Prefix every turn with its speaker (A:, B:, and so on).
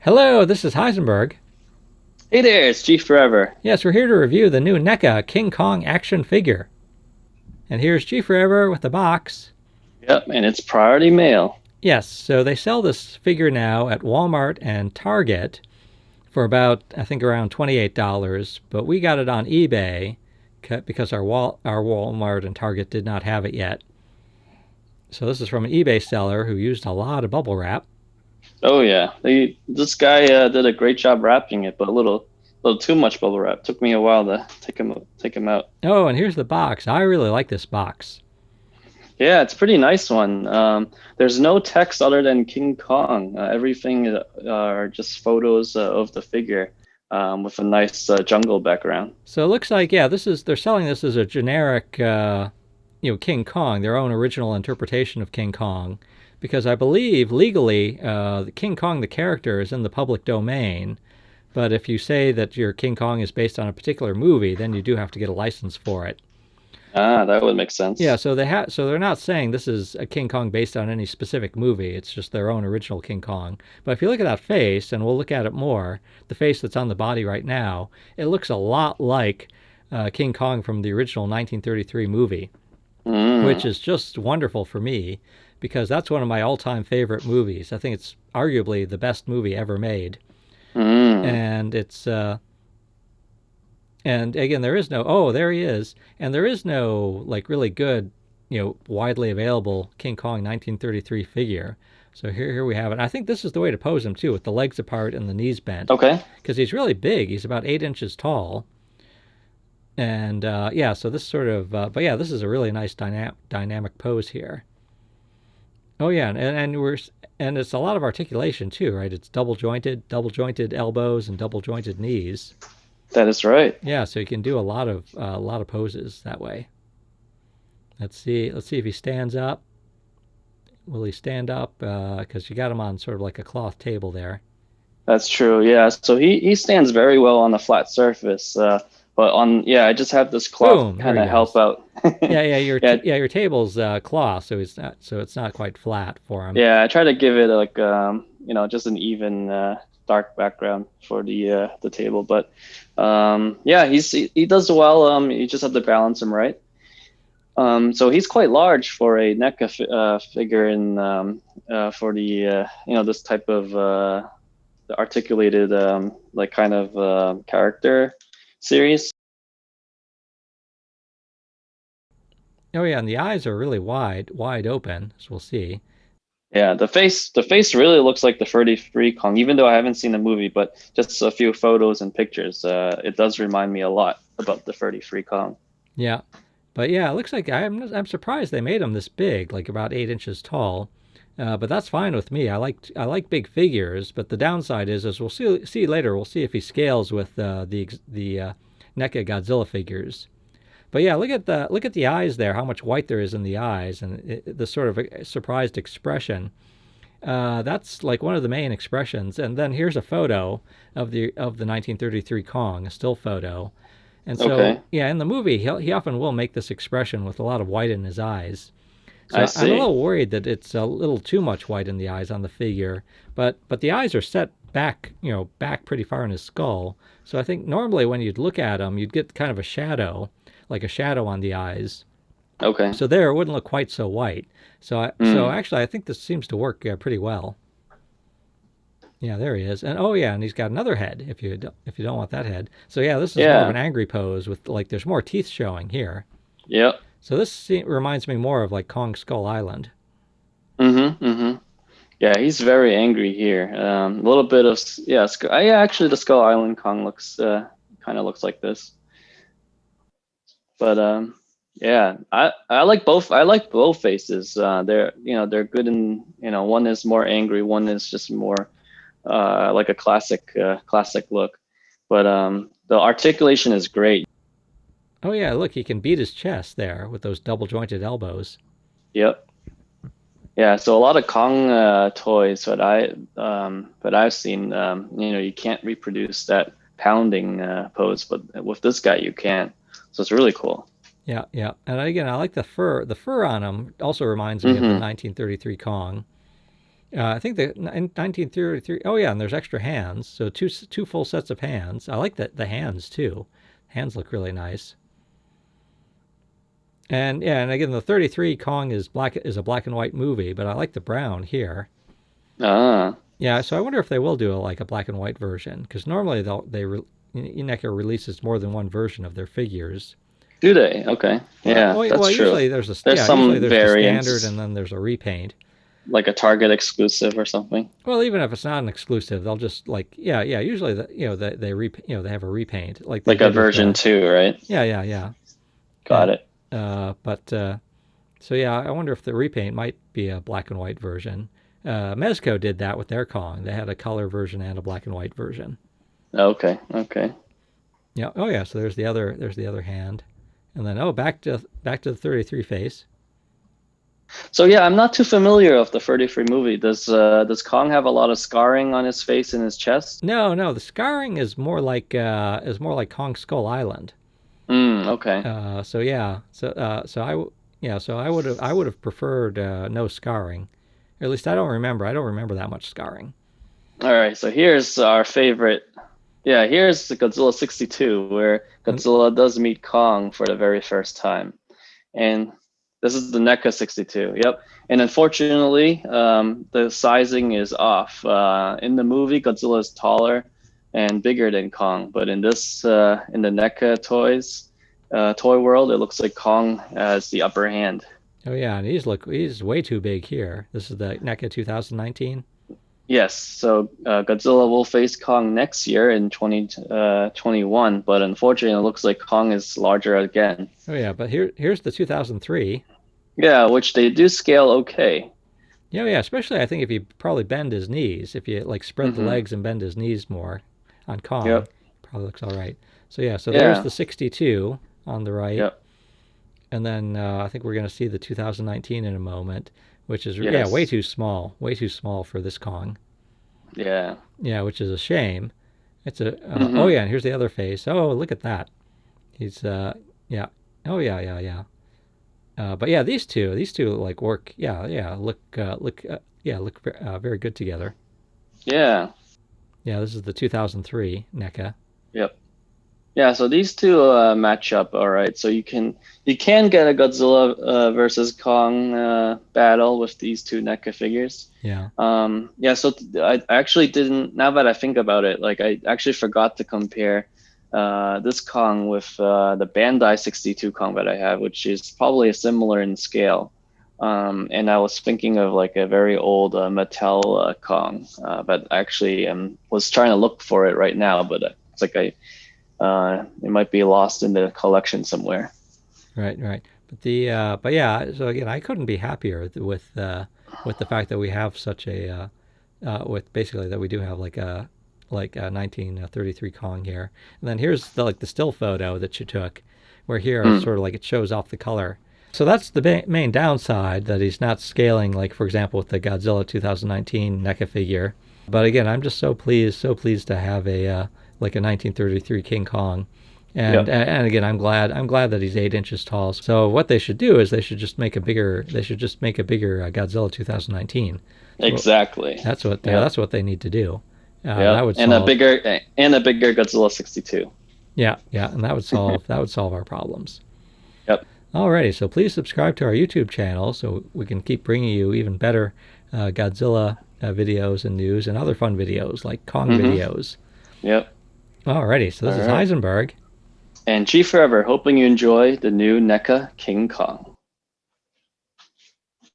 A: Hello, this is Heisenberg.
B: Hey there, it's G Forever.
A: Yes, we're here to review the new NECA King Kong action figure. And here's G Forever with the box.
B: Yep, and it's priority mail.
A: Yes, so they sell this figure now at Walmart and Target for about, I think, around $28, but we got it on eBay because our Walmart and Target did not have it yet. So this is from an eBay seller who used a lot of bubble wrap.
B: Oh yeah, this guy did a great job wrapping it, but a little too much bubble wrap. Took me a while to take him out.
A: Oh, and here's the box. I really like this box.
B: Yeah, it's a pretty nice one. There's no text other than King Kong. Everything are just photos of the figure with a nice jungle background.
A: So it looks like, yeah, they're selling this as a generic King Kong, their own original interpretation of King Kong, because I believe legally King Kong the character is in the public domain, but if you say that your King Kong is based on a particular movie, then you do have to get a license for it.
B: Ah, that would make
A: Yeah,
B: sense.
A: so they're not saying this is a King Kong based on any specific movie. It's just their own original King Kong. But if you look at that face, and we'll look at it more, the face that's on the body right now, it looks a lot like King Kong from the original 1933 movie, which
B: Mm,
A: is just wonderful for me because that's one of my all-time favorite movies. I think it's arguably the best movie ever made,
B: mm.
A: and and again there is no, oh, there he is, and there is no like really good, widely available King Kong 1933 figure. So here we have it. I think this is the way to pose him too, with the legs apart and the knees bent,
B: Okay.
A: because he's really big. He's about 8 inches tall, and yeah, so this sort of, but yeah, this is a really nice dynamic pose here. Oh yeah, and it's a lot of articulation too, right? It's double jointed elbows and double jointed knees.
B: That is right.
A: Yeah, so you can do a lot of poses that way. Let's see if he stands up. Will he stand up? Because you got him on sort of like a cloth table there.
B: That's true. Yeah. So he stands very well on a flat surface. But yeah, I just have this cloth
A: Boom! There
B: kind
A: he
B: of help
A: goes.
B: out.
A: Yeah,
B: Yeah.
A: your table's cloth, so it's not quite flat for him.
B: Yeah. I try to give it like just an even dark background for the table. But yeah, he does well. You just have to balance him right. So he's quite large for a NECA figure in for the this type of the articulated like kind of character series.
A: Oh yeah, and the eyes are really wide open, as we'll see.
B: Yeah, the face really looks like the 33 Kong, even though I haven't seen the movie, but just a few photos and pictures, it does remind me a lot about the 33 Kong.
A: Yeah, but yeah, it looks like I'm surprised they made him this big, like about 8 inches tall. But that's fine with me. I like big figures, but the downside is, as we'll see later, we'll see if he scales with the NECA Godzilla figures. But yeah, look at the eyes there. How much white there is in the eyes, and the sort of surprised expression. That's like one of the main expressions. And then here's a photo of the 1933 Kong, a still photo. And so
B: Okay,
A: yeah, in the movie, he often will make this expression with a lot of white in his eyes.
B: I
A: So I'm a
B: see.
A: little worried that it's a little too much white in the eyes on the figure, but the eyes are set back, back pretty far in his skull. So I think normally when you'd look at him, you'd get kind of a shadow, like a shadow on the eyes.
B: Okay.
A: So there, it wouldn't look quite so white. So
B: Mm.
A: actually, I think this seems to work pretty well. Yeah, there he is, and oh yeah, and he's got another head. If you don't want that head, so yeah, this is more of an
B: Yeah.
A: angry pose with like there's more teeth showing here.
B: Yep.
A: So this reminds me more of like Kong Skull Island.
B: Mm-hmm. Mm-hmm. Yeah, he's very angry here. A little bit of yeah. Yeah, actually, the Skull Island Kong looks kind of looks like this. But yeah, I like both. I like both faces. They're good in one is more angry, one is just more like a classic look. But the articulation is great.
A: Oh yeah, look, he can beat his chest there with those double jointed elbows.
B: Yep. Yeah. So a lot of Kong toys that I've seen, you can't reproduce that pounding pose, but with this guy you can. So it's really cool.
A: Yeah, yeah. And again, I like the fur. The fur on him also reminds me of the
B: Hmm.
A: 1933 Kong. I think the 1933. Oh yeah, and there's extra hands, so two full sets of hands. I like the hands too. Hands look really nice. And yeah, and again, the 33 Kong is a black and white movie, but I like the brown here.
B: Ah,
A: Yeah, so I wonder if they will do a black and white version because normally NECA releases more than one version of their figures.
B: do they? Okay. Yeah,
A: Well,
B: that's true.
A: usually
B: There's
A: usually
B: some
A: there's the standard
B: variants,
A: and then there's a repaint.
B: like a Target exclusive or something.
A: Well, even if it's not an exclusive, they'll just yeah. Usually, they have a repaint like they
B: Like a
A: did with
B: version
A: the
B: 2, right?
A: yeah.
B: Got
A: And
B: it.
A: but so yeah, I wonder if the repaint might be a black and white version. Mezco did that with their Kong. They had a color version and a black and white version.
B: Okay, okay.
A: Yeah. Oh yeah. So there's the other hand, and then back to the 33 face.
B: So yeah, I'm not too familiar with the 33 movie. Does Kong have a lot of scarring on his face and his chest?
A: No. The scarring is more like Kong Skull Island.
B: Okay.
A: So yeah. So I would have preferred no scarring. Or at least I don't remember. I don't remember that much scarring.
B: All right. So here's our favorite. Yeah, here's the Godzilla 62, where
A: And,
B: Godzilla does meet Kong for the very first time. And this is the NECA 62. Yep. And unfortunately, the sizing is off. In the movie, Godzilla is taller and bigger than Kong, but in in the NECA toy world, it looks like Kong has the upper hand.
A: oh yeah, and he's way too big here. This is the NECA 2019.
B: Yes, so Godzilla will face Kong next year in 2021, but unfortunately, it looks like Kong is larger again.
A: Oh yeah, but here's the 2003.
B: Yeah, which they do scale okay.
A: Yeah, especially I think if you probably bend his knees, if you like spread the
B: Mm-hmm.
A: legs and bend his knees more on Kong,
B: Yep.
A: probably looks all right. So yeah, so there's
B: Yeah.
A: the 62 on the right,
B: Yep.
A: and then I think we're gonna see the 2019 in a moment, which is yeah
B: Yes.
A: way too small for this Kong.
B: Yeah.
A: Yeah, which is a shame. It's a oh
B: Mm-hmm.
A: yeah, and here's the other face. Oh, look at that. He's yeah. Oh yeah. But yeah, these two like work. Yeah, look very good together.
B: Yeah.
A: Yeah, this is the 2003 NECA.
B: Yep. Yeah. So these two match up all right. So you can get a Godzilla versus Kong battle with these two NECA figures.
A: Yeah.
B: Yeah. So I actually didn't. Now that I think about it, like I actually forgot to compare this Kong with the Bandai 62 Kong that I have, which is probably similar in scale. And I was thinking of like a very old Mattel Kong, but actually was trying to look for it right now, but it's like it might be lost in the collection somewhere.
A: Right. But yeah. So again, I couldn't be happier with the fact that we have such a with basically that we do have like a 1933 Kong here. And then here's the still photo that you took, where here it's
B: Mm.
A: sort of like it shows off the color. So that's the main downside that he's not scaling, like for example with the Godzilla 2019 NECA figure. But again, I'm just so pleased to have a like a 1933 King Kong.
B: Yep.
A: And again, I'm glad that he's 8 inches tall. So what they should do is they should just make a bigger Godzilla 2019. So
B: Exactly. Yep.
A: that's what they need to do. That
B: Yep.
A: would solve
B: And a bigger Godzilla 62.
A: and that would solve our problems.
B: Yep.
A: Alrighty, so please subscribe to our YouTube channel so we can keep bringing you even better Godzilla videos and news and other fun videos like Kong
B: Mm-hmm.
A: videos.
B: Yep.
A: Alrighty, so this
B: All
A: is
B: right.
A: Heisenberg.
B: And G Forever, hoping you enjoy the new NECA King Kong.